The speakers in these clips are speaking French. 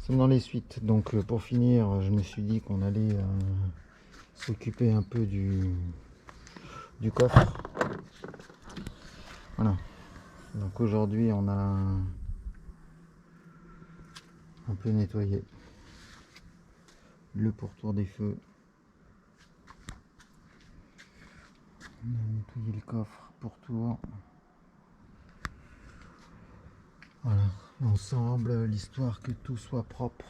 sommes dans les suites. Donc pour finir, je me suis dit qu'on allait s'occuper un peu du coffre. Voilà. Donc aujourd'hui on a un peu nettoyé le pourtour des feux. On a nettoyé le coffre pourtour. Voilà, ensemble, l'histoire que tout soit propre.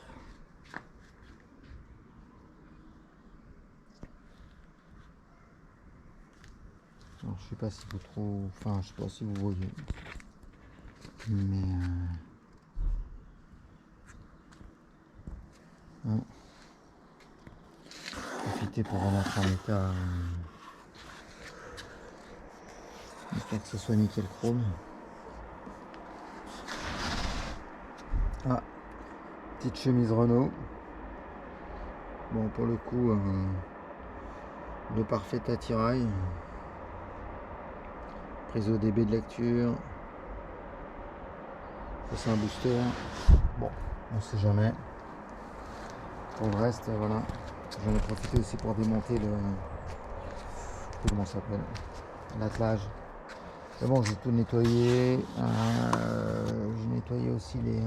Alors, je sais pas si vous trouvez, enfin je sais pas si vous voyez, mais hein, profitez pour remettre en état, histoire que ce soit nickel chrome. Ah, petite chemise Renault. Bon, pour le coup, le parfait attirail. Prise ODB de lecture. Ça c'est un booster. Bon, on sait jamais. Pour le reste, voilà. J'en ai profité aussi pour démonter le... comment ça s'appelle, l'attelage. C'est bon, j'ai tout nettoyé. J'ai nettoyé aussi les...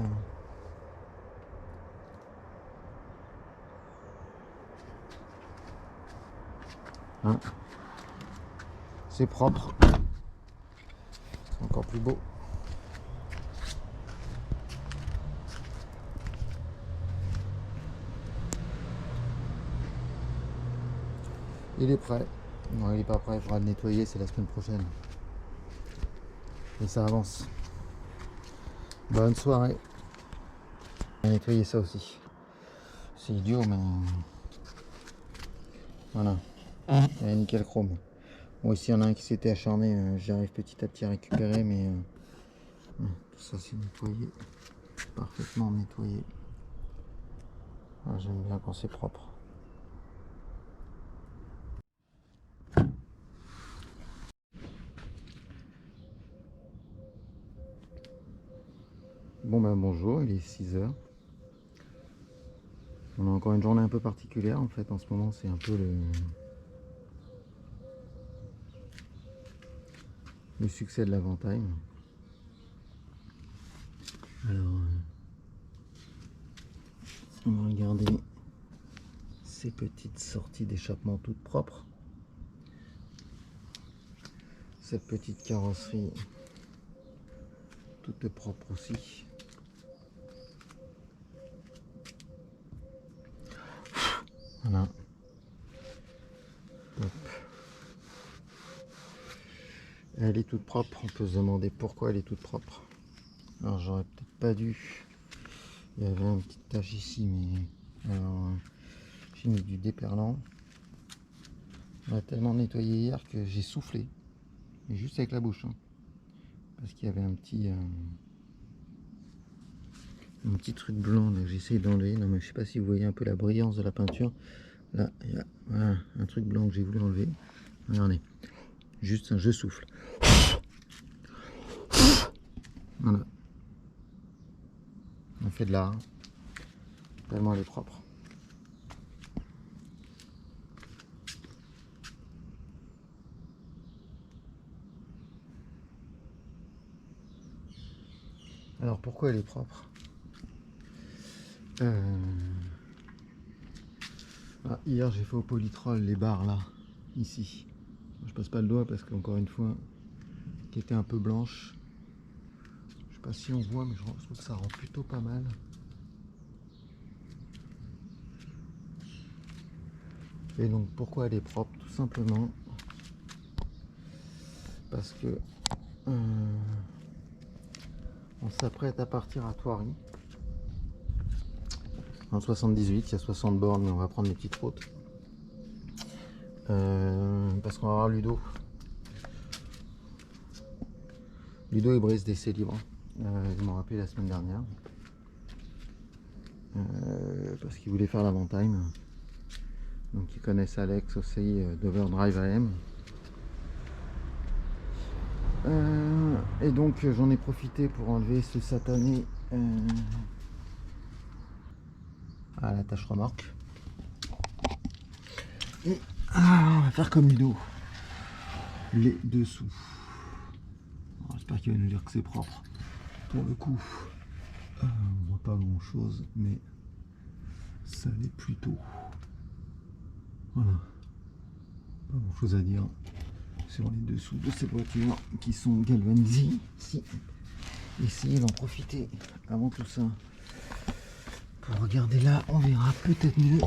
hein. C'est propre. C'est encore plus beau. Il est prêt. Non, il est pas prêt, il faudra le nettoyer, c'est la semaine prochaine. Et ça avance. Bonne soirée. On va nettoyer ça aussi. C'est idiot, mais... voilà. Et nickel chrome. Bon, ici, il y en a un qui s'était acharné. J'arrive petit à petit à récupérer, mais... tout ça, c'est nettoyé. Parfaitement nettoyé. J'aime bien quand c'est propre. Bon ben bonjour, il est 6h. On a encore une journée un peu particulière en fait en ce moment, c'est un peu le succès de l'Avantime. Alors on va regarder ces petites sorties d'échappement toutes propres. Cette petite carrosserie toute propre aussi. Voilà. Hop. Elle est toute propre, on peut se demander pourquoi elle est toute propre. Alors j'aurais peut-être pas dû. Il y avait une petite tache ici, mais alors j'ai mis du déperlant. On a tellement nettoyé hier que j'ai soufflé, mais juste avec la bouche, hein, parce qu'il y avait un petit truc blanc que j'essaye d'enlever. Non mais je sais pas si vous voyez un peu la brillance de la peinture. Là, il y a voilà, un truc blanc que j'ai voulu enlever. Regardez, juste je souffle. Voilà. On fait de l'art. Tellement elle est propre. Alors pourquoi elle est propre? Hier j'ai fait au polytrol les barres là, ici. Je passe pas le doigt parce qu'encore une fois, qui était un peu blanche. Je sais pas si on voit, mais je trouve que ça rend plutôt pas mal. Et donc pourquoi elle est propre? Tout simplement parce que on s'apprête à partir à Thoiry en 78, il y a 60 bornes, mais on va prendre les petites routes parce qu'on va avoir Ludo et Brice d'essai libre. Ils m'ont rappelé la semaine dernière parce qu'ils voulaient faire l'Avantime, donc ils connaissent Alex aussi d'Overdrive AM. Et donc j'en ai profité pour enlever ce satané à l'attache remorque. Et on va faire comme Ludo. Les dessous. J'espère qu'il va nous dire que c'est propre. Pour le coup, on voit pas grand chose, mais ça l'est plutôt. Voilà. Pas grand chose à dire sur les dessous de ces voitures qui sont galvanisées. Si. Essayez d'en profiter avant tout ça. Pour regarder là, on verra peut-être mieux.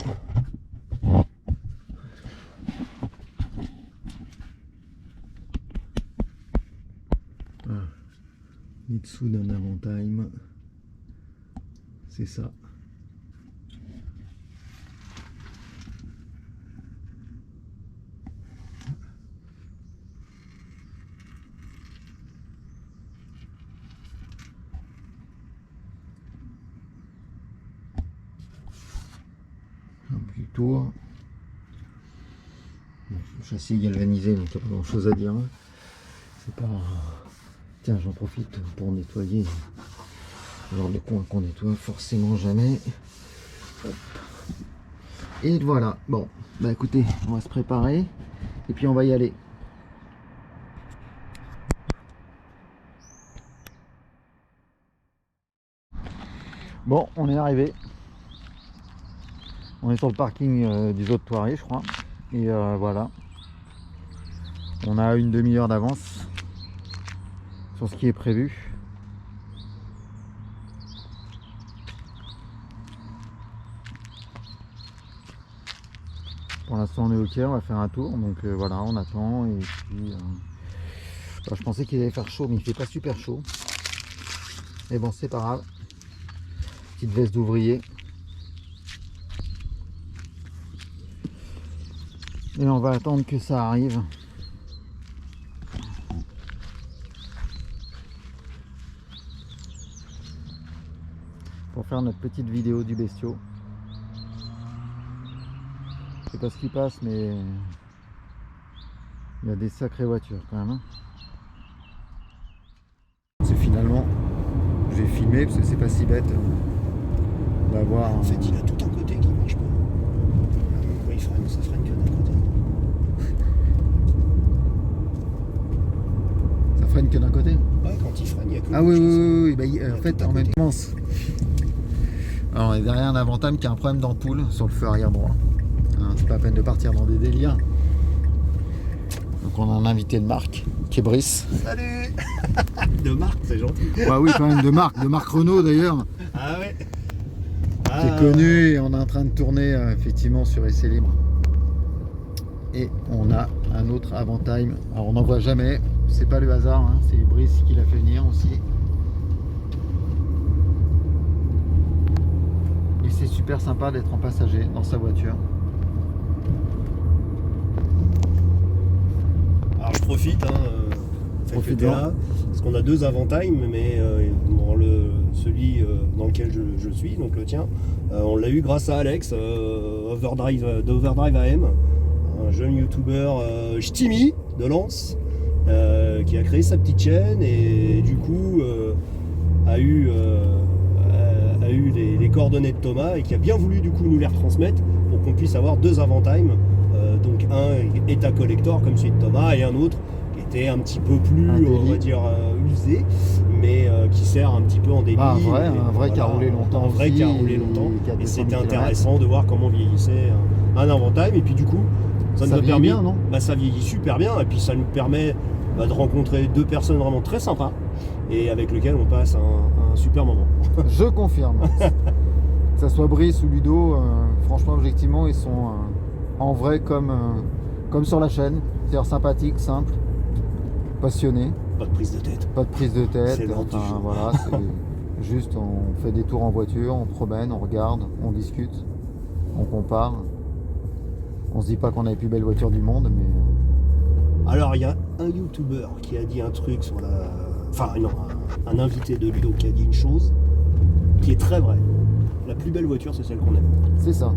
Voilà. Les dessous d'un Avantime, c'est ça. Un petit tour. Bon, le châssis galvanisé, donc il n'y a pas grand chose à dire. C'est pas. Tiens, j'en profite pour nettoyer. Genre de coin qu'on nettoie forcément jamais. Hop. Et voilà. Bon, bah écoutez, on va se préparer et puis on va y aller. Bon, on est arrivé. On est sur le parking du Zoo de Thoiry, je crois. Et voilà. On a une demi-heure d'avance sur ce qui est prévu. Pour l'instant on est ok, on va faire un tour, donc voilà, on attend. Et puis bah, je pensais qu'il allait faire chaud, mais il fait pas super chaud. Mais bon, c'est pas grave. Petite veste d'ouvrier. Et on va attendre que ça arrive. Pour faire notre petite vidéo du bestiau. Je sais pas ce qui passe, mais il y a des sacrées voitures quand même. C'est finalement, je vais filmer parce que c'est pas si bête d'avoir. En fait, il a tout un côté qui marche pas. Oui, ça freine que d'un côté. Ça freine que d'un côté? Ouais, quand il freine, il y a que. Ah oui, oui, oui, bah, en fait, en même temps. Alors, on est derrière un Avantime qui a un problème d'ampoule sur le feu arrière droit. Hein, c'est pas la peine de partir dans des délires. Donc, on a un invité de marque qui est Brice. Salut. De marque, c'est gentil. Bah oui, quand même, de marque Renault d'ailleurs. Ah ouais. Qui est connu, et on est en train de tourner effectivement sur Essai Libre. Et on a un autre Avantime. Alors on n'en voit jamais, c'est pas le hasard, hein, c'est Brice qui l'a fait venir aussi. Et c'est super sympa d'être en passager dans sa voiture. Alors je profite, là, parce qu'on a deux Avantime, mais dans celui dans lequel je suis, donc le tien, on l'a eu grâce à Alex, d'Overdrive AM, un jeune youtubeur ch'timi de Lens, qui a créé sa petite chaîne et du coup a eu les coordonnées de Thomas et qui a bien voulu du coup nous les retransmettre pour qu'on puisse avoir deux Avantime, donc un état collector comme celui de Thomas et un autre qui était un petit peu plus, on va dire, usé, mais qui sert un petit peu en délit. Ah, un vrai qui a roulé longtemps. Un vrai qui a roulé longtemps. Et c'était intéressant de voir comment vieillissait un Avantime. Et puis du coup, ça nous a permis, bien, non? Ça vieillit super bien. Et puis ça nous permet de rencontrer deux personnes vraiment très sympas et avec lesquelles on passe un super moment. Je confirme. Que ça soit Brice ou Ludo, franchement, objectivement, ils sont en vrai comme sur la chaîne. C'est-à-dire sympathiques, simples, passionnés. Pas de prise de tête. Pas de prise de tête. C'est Enfin, voilà, c'est juste, on fait des tours en voiture, on promène, on regarde, on discute, on compare. On se dit pas qu'on a les plus belles voitures du monde, mais... Alors, il y a un youtubeur qui a dit un truc sur la... Enfin, non, un invité de Ludo qui a dit une chose qui est très vraie. La plus belle voiture, c'est celle qu'on aime. C'est ça.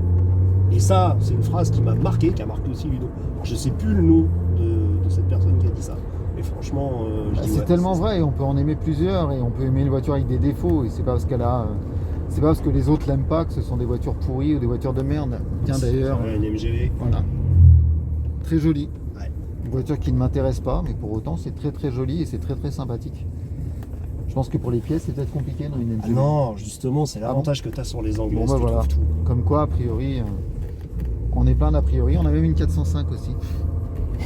Et ça, c'est une phrase qui m'a marqué, qui a marqué aussi Ludo. Alors, je sais plus le nom de cette personne qui a dit ça. Et franchement, c'est tellement vrai, et on peut en aimer plusieurs, et on peut aimer une voiture avec des défauts, et c'est pas parce qu'elle a C'est pas parce que les autres l'aiment pas que ce sont des voitures pourries ou des voitures de merde. Tiens d'ailleurs, Ouais, une MGV. voilà. Très jolie. Ouais. Une voiture qui ne m'intéresse pas, mais pour autant c'est très très joli et c'est très très sympathique. Je pense que pour les pièces c'est peut-être compliqué dans une MGV. Non, justement, c'est l'avantage que tu as sur les Anglais. Bon bah tu voilà. trouves tout. Comme quoi a priori, on est plein d'a priori. On a même une 405 aussi.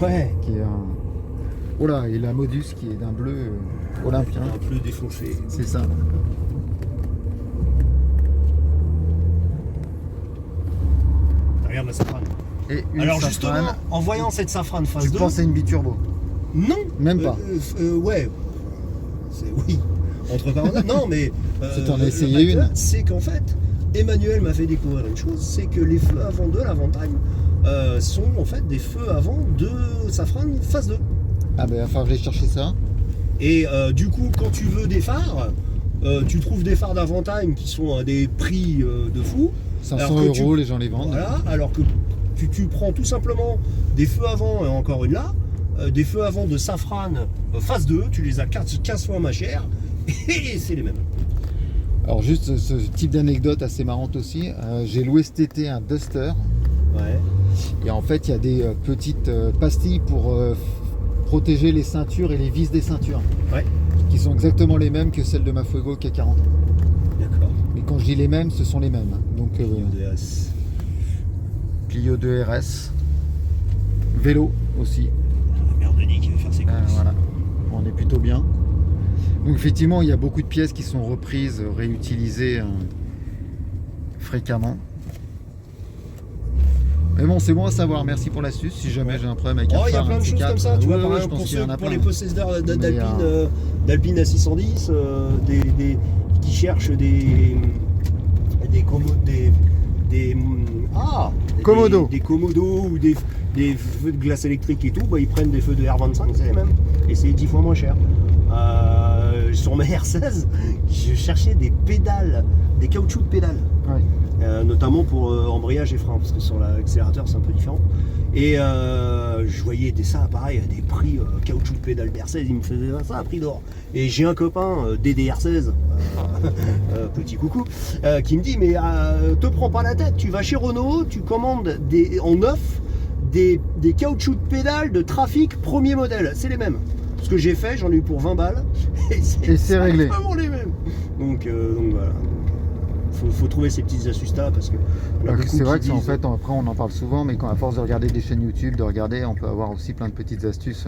Ouais. Qui est un... Oh là, et la Modus qui est d'un bleu olympien. Un peu défoncé. C'est ça. Regarde la Safran. Et une Alors Safran, justement, en voyant cette Safran phase tu 2, penses à une biturbo? non, Même pas. Ouais, oui. Entre parenthèses, non, mais Si t'en as essayé une. c'est qu'en fait, Emmanuel m'a fait découvrir une chose, c'est que les feux avant de l'Avantime sont en fait des feux avant de Safran phase 2. Ah ben il va falloir que j'aille chercher ça. Et du coup, quand tu veux des phares, tu trouves des phares d'Avantime qui sont à des prix de fou. 500 €, les gens les vendent. Voilà, alors que tu prends tout simplement des feux avant, et encore une là, des feux avant de Safran phase 2, tu les as 15 fois moins chers, et c'est les mêmes. Alors juste ce type d'anecdote assez marrante aussi, j'ai loué cet été un Duster, Ouais. et en fait il y a des petites pastilles pour protéger les ceintures et les vis des ceintures, Ouais. qui sont exactement les mêmes que celles de ma Fuego qui a 40 ans. D'accord. Mais quand je dis les mêmes, ce sont les mêmes. Donc Clio 2 RS, vélo aussi. Merde, Denis qui veut faire ses courses. Voilà, on est plutôt bien. Donc effectivement, il y a beaucoup de pièces qui sont reprises, réutilisées fréquemment. Mais bon, c'est bon à savoir. Merci pour l'astuce. Si jamais j'ai un problème avec un Oh, il y a phare, plein un de choses C4, comme ça, tu vois, ouais, par ouais, exemple, je pense qu'il y en a pour plein. les possesseurs d'Alpine, Mais, d'Alpine A610, qui cherchent Komodo. Des Komodo ou des feux de glace électrique et tout, bah, ils prennent des feux de R25, c'est les mêmes. Et c'est 10 fois moins cher. Sur ma R16, je cherchais des pédales, des caoutchoucs de pédales. Ouais. Notamment pour embrayage et frein, parce que sur l'accélérateur c'est un peu différent. Et je voyais ça pareil à des prix caoutchouc de pédale d'R16, il me faisait ça à prix d'or. Et j'ai un copain DDR16, petit coucou, qui me dit mais te prends pas la tête, tu vas chez Renault, tu commandes en neuf des caoutchoucs de pédale de trafic premier modèle, c'est les mêmes. Ce que j'ai fait, j'en ai eu pour 20 balles et c'est réglé. Vraiment les mêmes. Donc voilà. Faut trouver ces petites astuces là parce que C'est vrai que en fait, après on en parle souvent, mais quand à force de regarder des chaînes YouTube, de regarder, on peut avoir aussi plein de petites astuces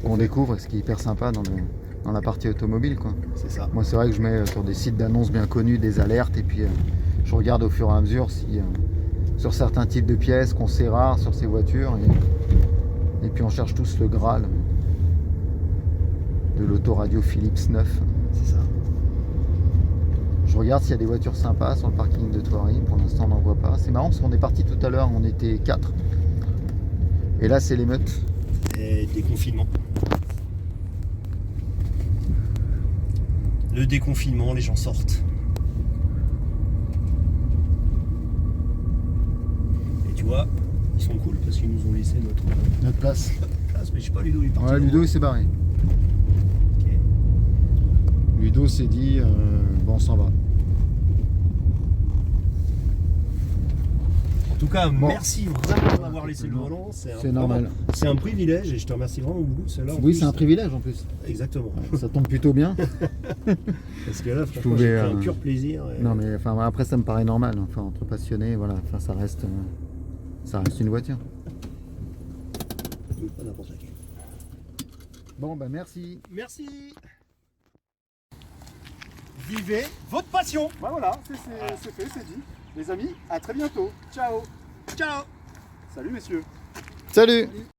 qu'on découvre, ce qui est hyper sympa dans la partie automobile, quoi. c'est ça. Moi c'est vrai que je mets sur des sites d'annonces bien connus des alertes et puis je regarde au fur et à mesure si sur certains types de pièces qu'on sait rares sur ces voitures et puis on cherche tous le Graal de l'autoradio Philips 9. C'est ça. Je regarde s'il y a des voitures sympas sur le parking de Thoiry. Pour l'instant, on n'en voit pas. C'est marrant parce qu'on est parti tout à l'heure, on était 4. Et là, c'est l'émeute. Et déconfinement. Le déconfinement, les gens sortent. Et tu vois, ils sont cool parce qu'ils nous ont laissé notre place. place. Mais je sais pas, Ludo il est parti. Ouais, Ludo, il s'est barré. Ok. Ludo s'est dit, bon, on s'en va. En tout cas, Bon. merci vraiment de m'avoir laissé le volant. C'est normal. C'est un privilège et je te remercie vraiment beaucoup. Oui, c'est un privilège en plus. Exactement. Ça tombe plutôt bien. Parce que là, franchement, pouvais, j'ai pris un pur plaisir. Et... Non, mais enfin, après, ça me paraît normal. Enfin, entre passionnés, voilà. Enfin, ça reste une voiture. Pas n'importe laquelle. Bon, bah merci. Merci. Vivez votre passion. Bah voilà, c'est fait, c'est dit. Les amis, à très bientôt. Ciao. Ciao. Salut messieurs. Salut!